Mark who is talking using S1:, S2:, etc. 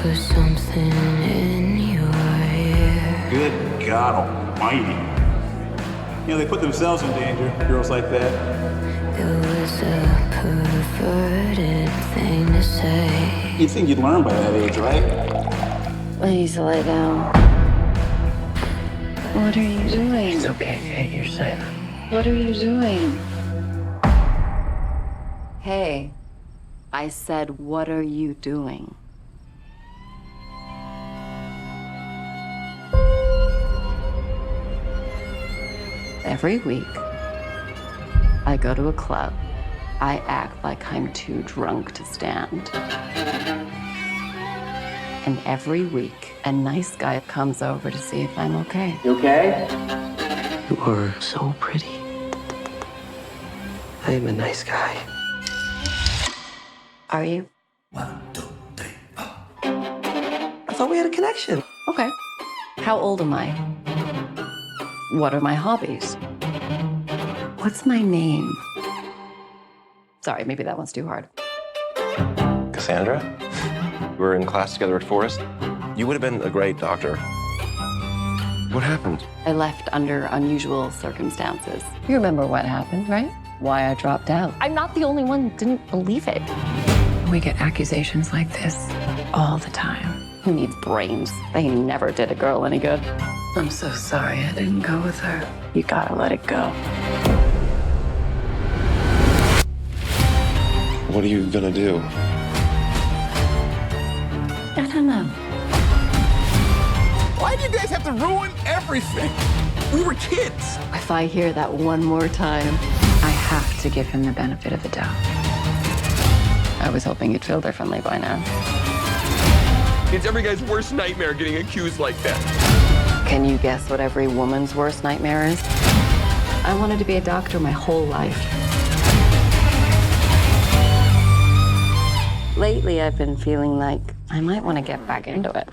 S1: whisper something in your ear.
S2: Good God almighty. You know, they put themselves in danger, girls like that.
S1: It was a perverted thing to say.
S2: You'd think you'd learn by that age, right?
S1: Please lay down. What are you doing?
S3: It's okay, Kate, you're safe.
S1: What are you doing?
S4: Hey, I said, what are you doing? Every week, I go to a club. I act like I'm too drunk to stand. And every week, a nice guy comes over to see if I'm okay.
S3: You okay? You are so pretty. I am a nice guy.
S4: Are you?
S5: 1, 2, 3, 4.
S3: I thought we had a connection.
S4: Okay. How old am I? What are my hobbies? What's my name? Sorry, maybe that one's too hard.
S6: Cassandra? We were in class together at Forest. You would have been a great doctor. What happened?
S4: I left under unusual circumstances. You remember what happened, right? Why I dropped out. I'm not the only one who didn't believe it.
S7: We get accusations like this all the time.
S4: Who needs brains? They never did a girl any good.
S7: I'm so sorry I didn't go with her. You gotta let it go.
S6: What are you gonna do?
S4: I don't know.
S8: Why do you guys have to ruin everything? We were kids.
S4: If I hear that one more time,
S7: I have to give him the benefit of the doubt.
S4: I was hoping you'd feel differently by now.
S8: It's every guy's worst nightmare getting accused like that.
S4: Can you guess what every woman's worst nightmare is? I wanted to be a doctor my whole life. Lately, I've been feeling like I might want to get back into it.